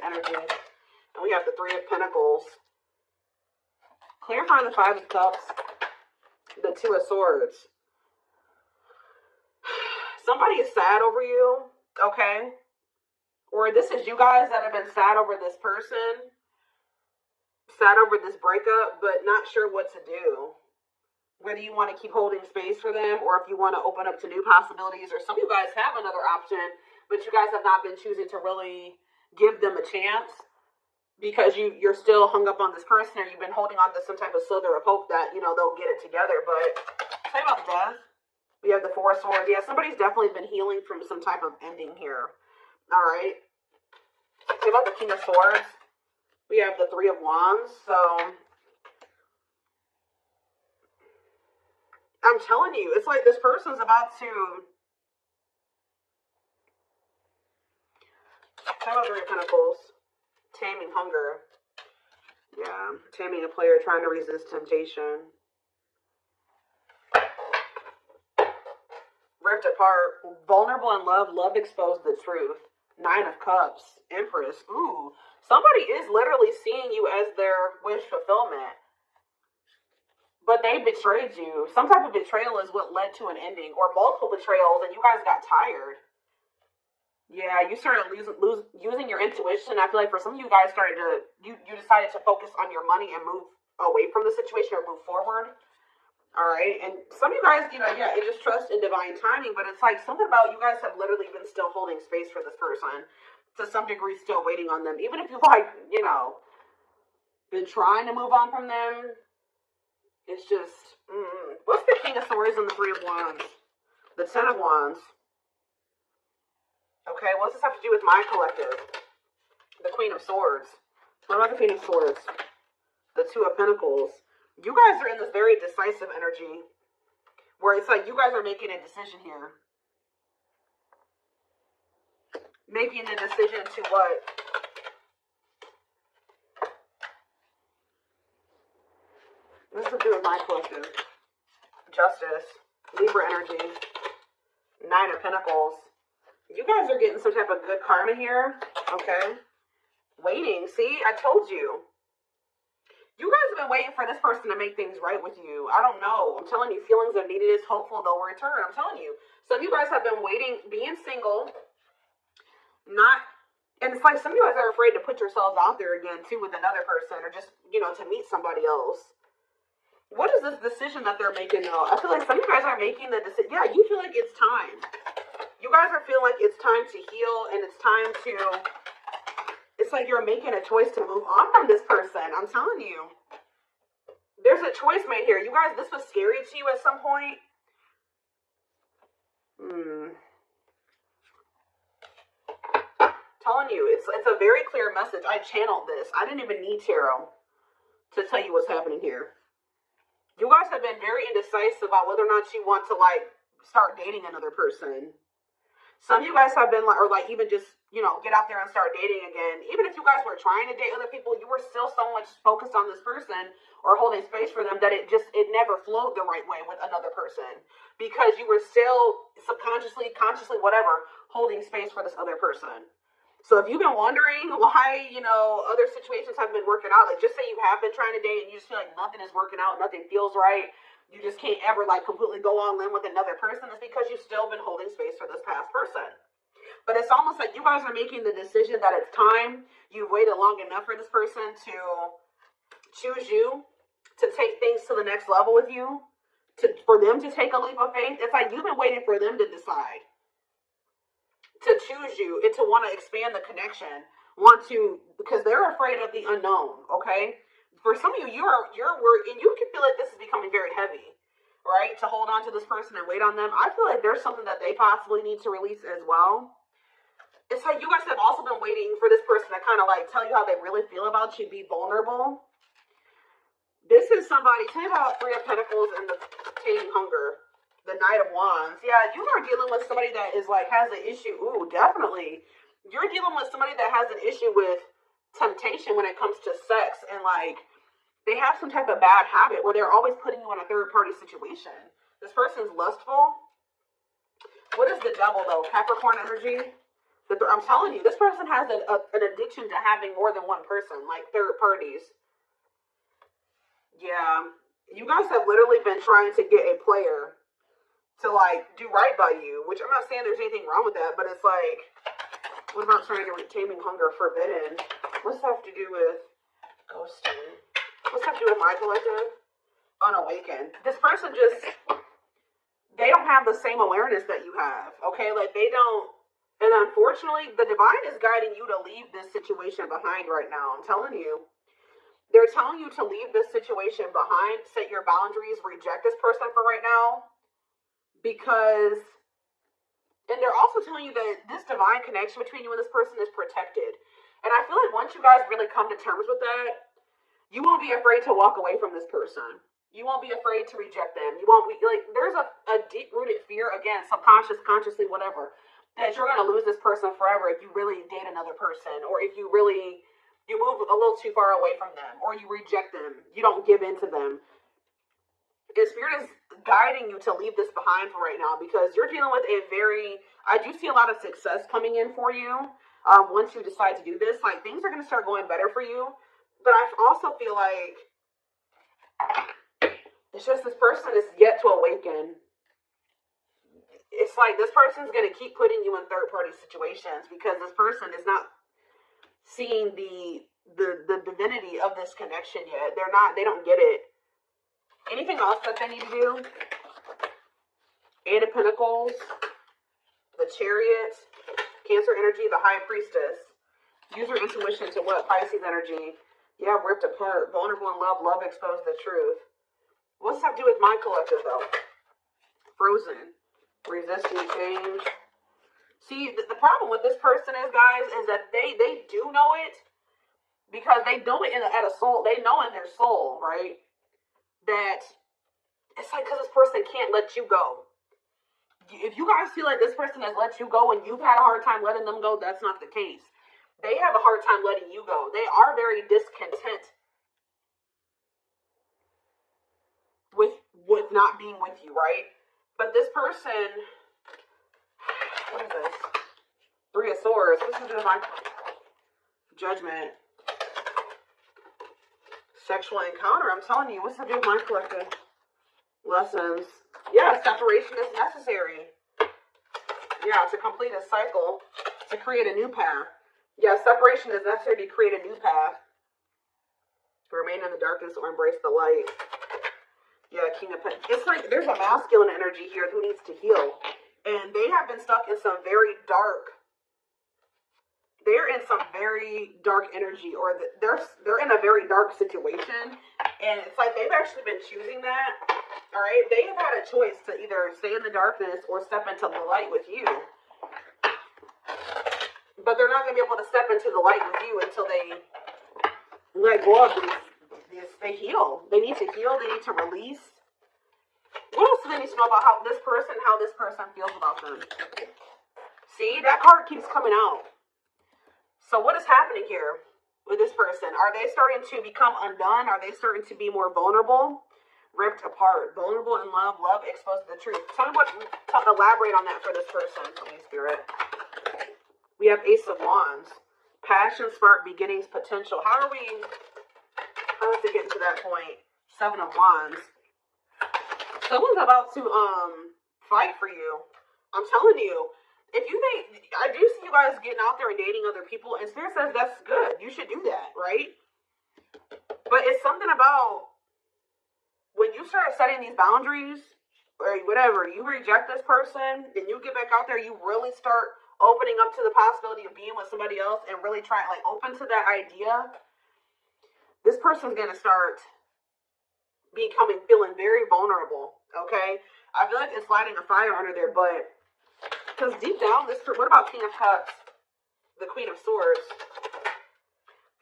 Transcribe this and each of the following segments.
energy. And we have the Three of Pentacles. Clarifying the Five of Cups. The Two of Swords. Somebody is sad over you, okay? Or this is you guys that have been sad over this person. Sad over this breakup, but not sure what to do. Whether you want to keep holding space for them or if you want to open up to new possibilities. Or some of you guys have another option, but you guys have not been choosing to really give them a chance because you're still hung up on this person, or you've been holding on to some type of slither of hope that, you know, they'll get it together. But say about death. We have the Four of Swords. Yeah, somebody's definitely been healing from some type of ending here. All right. Say about the King of Swords. We have the Three of Wands. So I'm telling you, it's like this person's about to... Say about Three of Pentacles. Taming hunger. Yeah, taming a player trying to resist temptation. Ripped apart, vulnerable in love, love exposed the truth. Nine of Cups, Empress. Ooh, somebody is literally seeing you as their wish fulfillment. But they betrayed you. Some type of betrayal is what led to an ending, or multiple betrayals, and you guys got tired. Yeah, you started using your intuition. I feel like for some of you guys you decided to focus on your money and move away from the situation or move forward. All right, and some of you guys, you know, yeah, it just trust in divine timing, but it's like something about you guys have literally been still holding space for this person, to some degree still waiting on them, even if you've, like, you know, been trying to move on from them. It's just, what's the King of Swords and the Three of Wands? The Ten of Wands. Okay, what does this have to do with my collective? The Queen of Swords. What about the Queen of Swords? The Two of Pentacles. You guys are in this very decisive energy where it's like you guys are making a decision here. Making the decision to what? This is to do with my collective. Justice. Libra energy. Nine of Pentacles. You guys are getting some type of good karma here. Okay. Waiting. See, I told you. You guys have been waiting for this person to make things right with you. I don't know. I'm telling you, feelings of neediness, hopeful they'll return. I'm telling you. Some of you guys have been waiting, being single, and it's like some of you guys are afraid to put yourselves out there again, too, with another person, or just, you know, to meet somebody else. What is this decision that they're making, though? I feel like some of you guys are making the decision. Yeah, you feel like it's time. You guys are feeling like it's time to heal, and it's time to... It's like you're making a choice to move on from this person. I'm telling you. There's a choice made here. You guys, this was scary to you at some point. Telling you, it's a very clear message. I channeled this. I didn't even need tarot to tell you what's happening here. You guys have been very indecisive about whether or not you want to, like, start dating another person. Some of you guys have been, like, or like even just, you know, get out there and start dating again. Even if you guys were trying to date other people, you were still so much focused on this person or holding space for them that it never flowed the right way with another person. Because you were still subconsciously, consciously, whatever, holding space for this other person. So if you've been wondering why, you know, other situations haven't been working out, like just say you have been trying to date and you just feel like nothing is working out, nothing feels right, you just can't ever, like, completely go all in with another person, it's because you've still been holding space for this past person. But it's almost like you guys are making the decision that it's time. You've waited long enough for this person to choose you, to take things to the next level with you, for them to take a leap of faith. It's like you've been waiting for them to decide to choose you and to want to expand the connection, because they're afraid of the unknown, okay? For some of you, you're worried, and you can feel like this is becoming very heavy, right? To hold on to this person and wait on them. I feel like there's something that they possibly need to release as well. It's like you guys have also been waiting for this person to kind of like tell you how they really feel about you, be vulnerable. This is somebody, tell me about Three of Pentacles and the Taming Hunger, the Knight of Wands. Yeah, you are dealing with somebody that is like, has an issue. Ooh, definitely. You're dealing with somebody that has an issue with temptation when it comes to sex, and like, they have some type of bad habit where they're always putting you in a third-party situation. This person's lustful. What is the Devil, though? Capricorn energy. I'm telling you, this person has an addiction to having more than one person, like third parties. Yeah. You guys have literally been trying to get a player to like do right by you, which I'm not saying there's anything wrong with that, but it's like, what about trying to taming hunger forbidden? What's that have to do with ghosting? What's that have to do with my collective? Unawakened. This person just, they don't have the same awareness that you have, okay? Like they don't, and unfortunately, the divine is guiding you to leave this situation behind right now. I'm telling you. They're telling you to leave this situation behind, set your boundaries, reject this person for right now. Because, and they're also telling you that this divine connection between you and this person is protected. And I feel like once you guys really come to terms with that, you won't be afraid to walk away from this person. You won't be afraid to reject them. You won't be, like, there's a deep-rooted fear, again, subconscious, consciously, whatever, that you're going to lose this person forever if you really date another person, or if you really, you move a little too far away from them, or you reject them, you don't give in to them. The spirit is guiding you to leave this behind for right now, because you're dealing with a very, I do see a lot of success coming in for you. Once you decide to do this, like, things are going to start going better for you. But I also feel like it's just this person is yet to awaken. It's like this person's going to keep putting you in third-party situations because this person is not seeing the divinity of this connection yet. They don't get it. Anything else that they need to do? Eight of Pentacles, the Chariot, Cancer energy, the High Priestess. Use your intuition to what? Pisces energy. Yeah, ripped apart, vulnerable in love, love exposed the truth. What's that have to do with my collective, though? Frozen. Resisting change. See, the problem with this person is, guys, is that they do know it because they know it at a soul. They know in their soul, right? That it's like because this person can't let you go. If you guys feel like this person has let you go and you've had a hard time letting them go, that's not the case. They have a hard time letting you go. They are very discontent with not being with you, right? But this person, what is this? Three of Swords. This is my Judgment. Sexual encounter. I'm telling you, what's to do with my collective? Lessons. Yeah, separation is necessary. Yeah, to complete a cycle, to create a new path. Yeah, separation is necessary to create a new path. Remain in the darkness or embrace the light. Yeah, King of Pentacles. It's like there's a masculine energy here who needs to heal. And they have been stuck in some very dark, they're in some very dark energy, or they're in a very dark situation. And it's like they've actually been choosing that. All right, they have had a choice to either stay in the darkness or step into the light with you. But they're not going to be able to step into the light with you until they let go of these. They heal. They need to heal. They need to release. What else do they need to know about how this person feels about them? See, that card keeps coming out. So what is happening here with this person? Are they starting to become undone? Are they starting to be more vulnerable? Ripped apart. Vulnerable in love. Love exposed to the truth. Tell me elaborate on that for this person, Holy Spirit. We have Ace of Wands. Passion, spark, beginnings, potential. How does it get to that point? Seven of Wands. Someone's about to fight for you. I'm telling you. If you think, I do see you guys getting out there and dating other people, and Spirit says that's good. You should do that, right? But it's something about when you start setting these boundaries, or whatever, you reject this person, and you get back out there, you really start opening up to the possibility of being with somebody else and really trying, like, open to that idea. This person's going to start feeling very vulnerable, okay? I feel like it's lighting a fire under there, but because deep down, what about King of Cups? The Queen of Swords.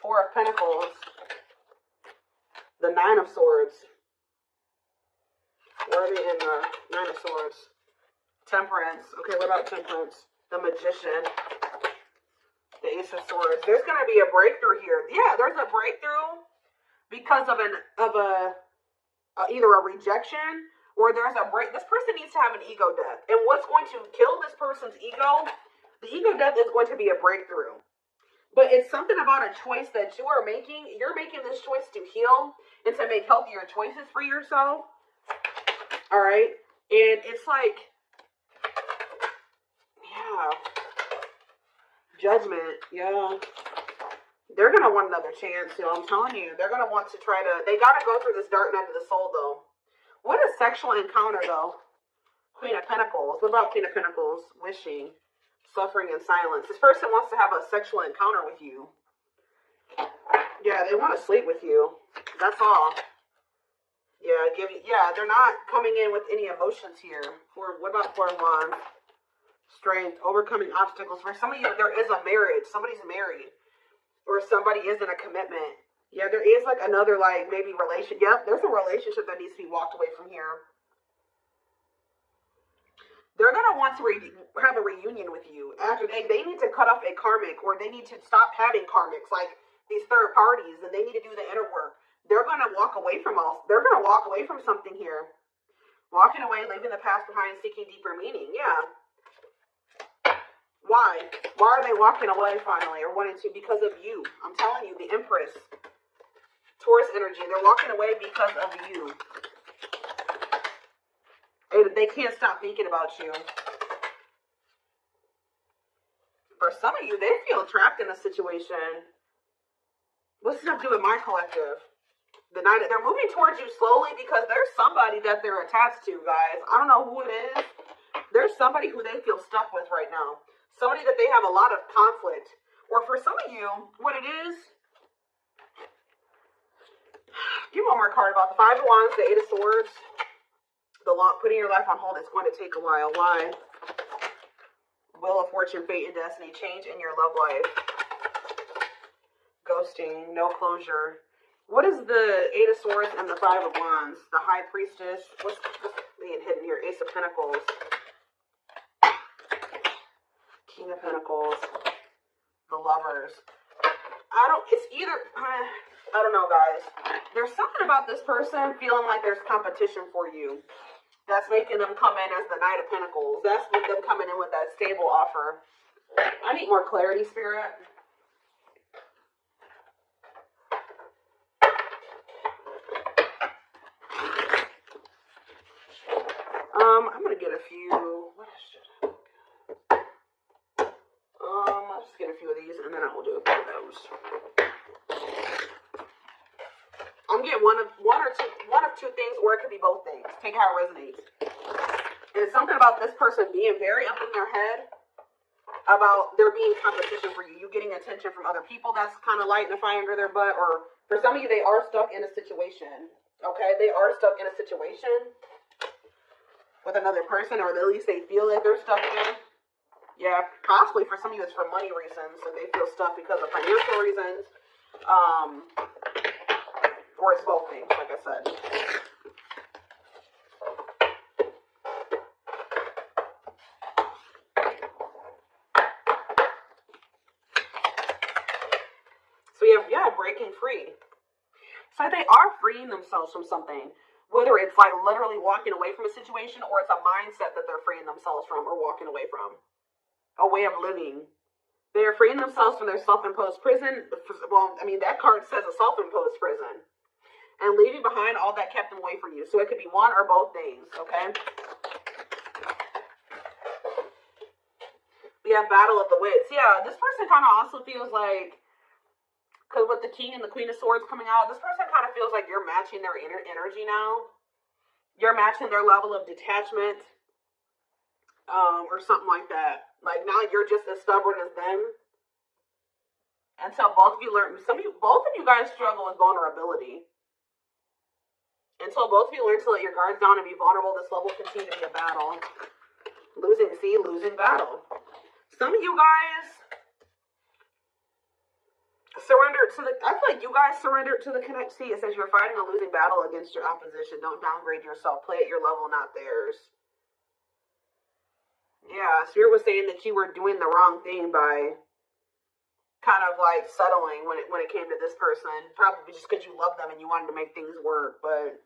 Four of Pentacles. The Nine of Swords. Where are they in the Nine of Swords? Temperance. Okay, what about Temperance? The Magician. The Ace of Swords. There's going to be a breakthrough here. Yeah, there's a breakthrough because of either a rejection or there's a break. This person needs to have an ego death. And what's going to kill this person's ego, The ego death is going to be a breakthrough. But it's something about a choice that you are making. You're making this choice to heal and to make healthier choices for yourself. All right? And it's like, yeah. Judgment, yeah. They're going to want another chance, too. I'm telling you. They're going to want to try to, they got to go through this dark night of the soul, though. What a sexual encounter, though. Queen of Pentacles. What about Queen of Pentacles? Wishing. Suffering in silence. This person wants to have a sexual encounter with you. Yeah, they want to sleep with you. That's all. Yeah, they're not coming in with any emotions here. What about Four of Wands? Strength, overcoming obstacles. For some of you, there is a marriage. Somebody's married. Or somebody is in a commitment. Yeah, there is like another, like, maybe relation. Yep, there's a relationship that needs to be walked away from here. They're going to want to have a reunion with you. After they need to cut off a karmic, or they need to stop having karmics, like these third parties, and they need to do the inner work. They're going to walk away from they're going to walk away from something here. Walking away, leaving the past behind, seeking deeper meaning. Yeah. Why? Why are they walking away finally, or wanting to? Because of you. I'm telling you, the Empress. Taurus energy. They're walking away because of you. They can't stop thinking about you. For some of you, they feel trapped in a situation. What's this have to do with my collective? They're moving towards you slowly because there's somebody that they're attached to, guys. I don't know who it is. There's somebody who they feel stuck with right now. Somebody that they have a lot of conflict. Or for some of you, what it is. Give one more card about the Five of Wands, the Eight of Swords. Putting your life on hold, it's going to take a while. Why? Wheel of Fortune, fate, and destiny. Change in your love life. Ghosting, no closure. What is the Eight of Swords and the Five of Wands? The High Priestess. What's being hidden here? Ace of Pentacles. King of Pentacles. The Lovers. I don't know, guys. There's something about this person feeling like there's competition for you. That's making them come in as the Knight of Pentacles. That's with them coming in with that stable offer. I need more clarity, Spirit. I'm going to get a few. What should I get? I'll just get a few of these, and then I will do a few of those. I'm getting one of two things, or it could be both things. Take how it resonates. And it's something about this person being very up in their head about there being competition for you. You getting attention from other people that's kind of lighting a fire under their butt. Or for some of you, they are stuck in a situation. Okay? They are stuck in a situation with another person, or at least they feel like they're stuck in. Yeah, possibly for some of you, it's for money reasons. So they feel stuck because of financial reasons. Or it's both things, like I said. So yeah, breaking free. So they are freeing themselves from something. Whether it's like literally walking away from a situation, or it's a mindset that they're freeing themselves from or walking away from. A way of living. They are freeing themselves from their self-imposed prison. Well, I mean, that card says a self-imposed prison. And leaving behind all that kept them away from you. So it could be one or both things, okay? We have Battle of the Wits. Yeah, this person kind of also feels like, because with the King and the Queen of Swords coming out, this person kind of feels like you're matching their energy now. You're matching their level of detachment, or something like that. Like now you're just as stubborn as them. Until both of you learn, both of you guys struggle with vulnerability. Until both of you learn to let your guards down and be vulnerable, this love will continue to be a battle. Losing battle. Some of you guys surrender to I feel like you guys surrendered to the connect. See, it says you're fighting a losing battle against your opposition. Don't downgrade yourself. Play at your level, not theirs. Yeah, Spirit was saying that you were doing the wrong thing by kind of like settling when it came to this person, probably just because you love them and you wanted to make things work. But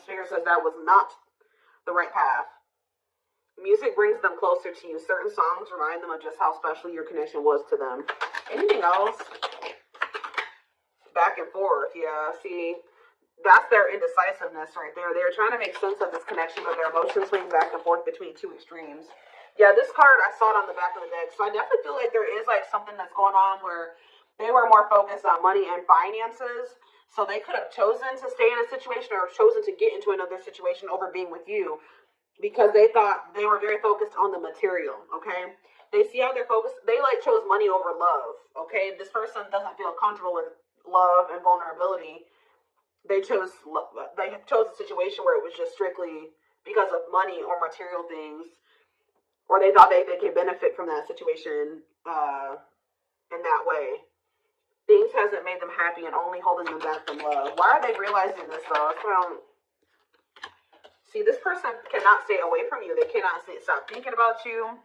Spirit says that was not the right path. Music brings them closer to you. Certain songs remind them of just how special your connection was to them. Anything else? Back and forth, yeah. See, that's their indecisiveness right there. They're trying to make sense of this connection, but their emotions swing back and forth between two extremes. Yeah, this card, I saw it on the back of the deck. So I definitely feel like there is like something that's going on where they were more focused on money and finances. So they could have chosen to stay in a situation or chosen to get into another situation over being with you because they thought they were very focused on the material, okay? They see how they're focused. They like chose money over love, okay? This person doesn't feel comfortable with love and vulnerability. They chose a situation where it was just strictly because of money or material things, or they thought they could benefit from that situation in that way. Things hasn't made them happy and only holding them back from love. Why are they realizing this though? See, this person cannot stay away from you. They cannot stop thinking about you.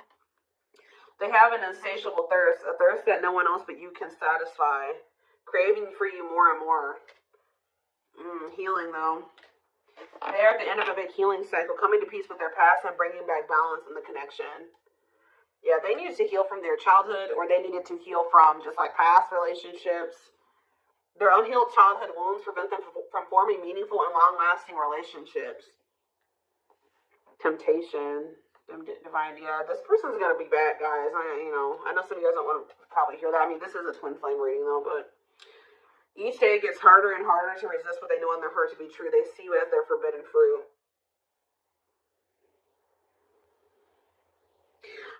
They have an insatiable thirst, a thirst that no one else but you can satisfy, craving for you more and more. Healing though. They're at the end of a big healing cycle, coming to peace with their past and bringing back balance in the connection. Yeah, they needed to heal from their childhood, or they needed to heal from just like past relationships. Their unhealed childhood wounds prevent them from forming meaningful and long-lasting relationships. Temptation, divine. Yeah, this person's gonna be bad, guys. I know some of you guys don't want to probably hear that. I mean, this is a twin flame reading though, but each day it gets harder and harder to resist what they know in their heart to be true. They see you as their forbidden fruit.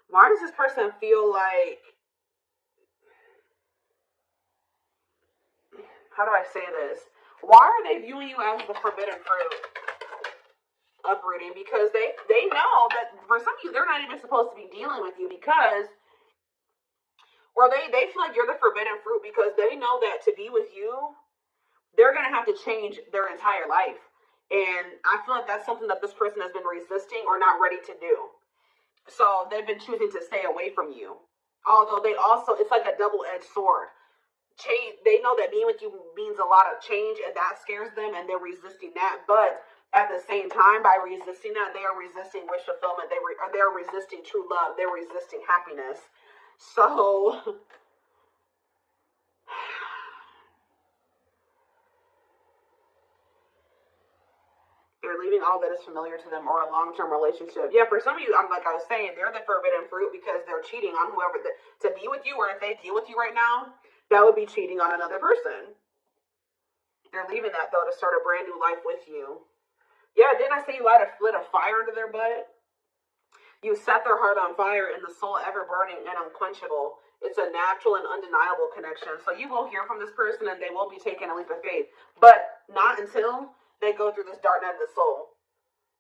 Why does this person feel like, how do I say this? Why are they viewing you as the forbidden fruit? Uprooting, because they know that for some of you, they're not even supposed to be dealing with you because, or they feel like you're the forbidden fruit because they know that to be with you, they're going to have to change their entire life. And I feel like that's something that this person has been resisting or not ready to do. So they've been choosing to stay away from you. Although it's like a double-edged sword. Change. They know that being with you means a lot of change, and that scares them, and they're resisting that. But at the same time, by resisting that, they are resisting wish fulfillment. They're resisting true love. They're resisting happiness. So they're leaving all that is familiar to them or a long-term relationship. Yeah, for some of you, like I was saying, they're the forbidden fruit because they're cheating on whoever to be with you, or if they deal with you right now, that would be cheating on another person. They're leaving that though to start a brand new life with you. Yeah, didn't I say you lit a fire under their butt? You set their heart on fire and the soul ever burning and unquenchable. It's a natural and undeniable connection. So you will hear from this person and they will be taking a leap of faith, but not until they go through this dark night of the soul.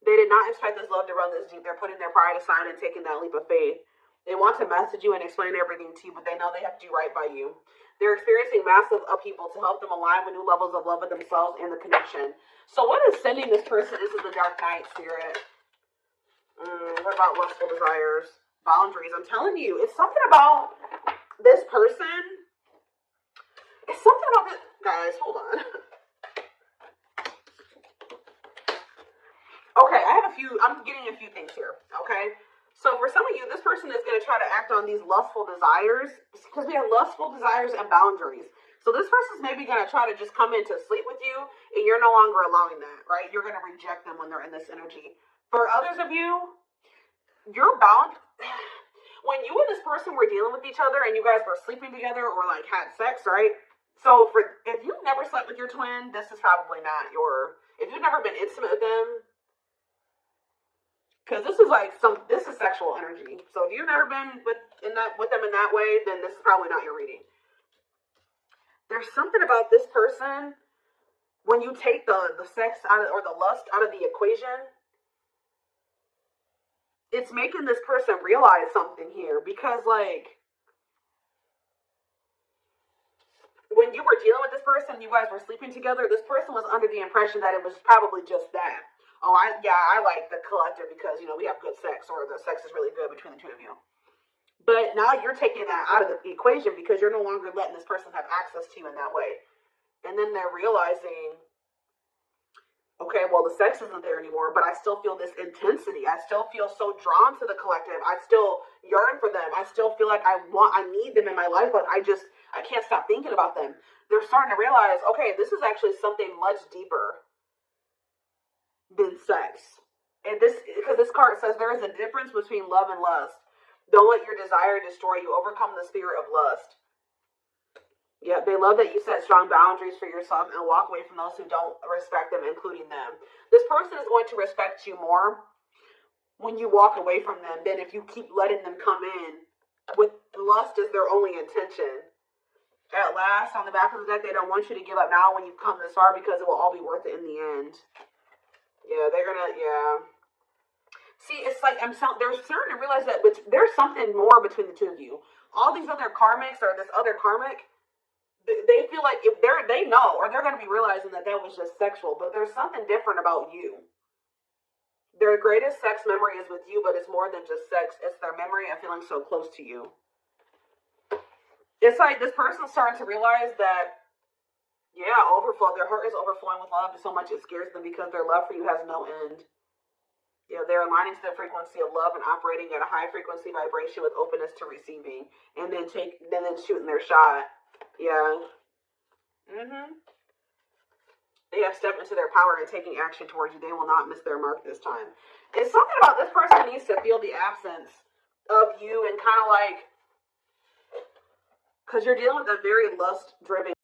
They did not expect this love to run this deep. They're putting their pride aside and taking that leap of faith. They want to message you and explain everything to you, but they know they have to do right by you. They're experiencing massive upheaval to help them align with new levels of love with themselves and the connection. So what is sending this person into the dark night, Spirit? What about lustful desires? Boundaries. I'm telling you, it's something about this person. It's something about this. Guys, hold on. Okay, I'm getting a few things here, okay? So for some of you, this person is going to try to act on these lustful desires because we have lustful desires and boundaries. So this person's maybe going to try to just come in to sleep with you and you're no longer allowing that, right? You're going to reject them when they're in this energy. For others of you, you're bound. When you and this person were dealing with each other and you guys were sleeping together or like had sex, right? So if you've never slept with your twin, this is probably not if you've never been intimate with them, because this is sexual energy. So if you've never been with them in that way, then this is probably not your reading. There's something about this person when you take the sex out of, or the lust out of the equation. It's making this person realize something here because when you were dealing with this person, you guys were sleeping together. This person was under the impression that it was probably just that. Oh, I like the collective because, we have good sex, or the sex is really good between the two of you. But now you're taking that out of the equation because you're no longer letting this person have access to you in that way. And then they're realizing Okay, well, the sex isn't there anymore, but I still feel this intensity. I still feel so drawn to the collective. I still yearn for them. I still feel like I need them in my life, but I can't stop thinking about them. They're starting to realize, okay, this is actually something much deeper than sex. And because this card says there is a difference between love and lust. Don't let your desire destroy you. Overcome the spirit of lust. Yeah, they love that you set strong boundaries for yourself and walk away from those who don't respect them, including them. This person is going to respect you more when you walk away from them than if you keep letting them come in with lust as their only intention. At last, on the back of the deck, they don't want you to give up now when you've come this far because it will all be worth it in the end. Yeah, See, it's like they're starting to realize that there's something more between the two of you. All these other karmics or this other karmic, they feel like if they know, or they're going to be realizing that was just sexual, but there's something different about you. Their greatest sex memory is with you, but it's more than just sex. It's their memory of feeling so close to you. It's like this person's starting to realize that, overflow. Their heart is overflowing with love so much it scares them because their love for you has no end. Yeah, they're aligning to the frequency of love and operating at a high frequency vibration with openness to receiving, and then shooting their shot. Yeah. They have stepped into their power and taking action towards you. They will not miss their mark this time. It's something about this person needs to feel the absence of you and kind of like, because you're dealing with a very lust-driven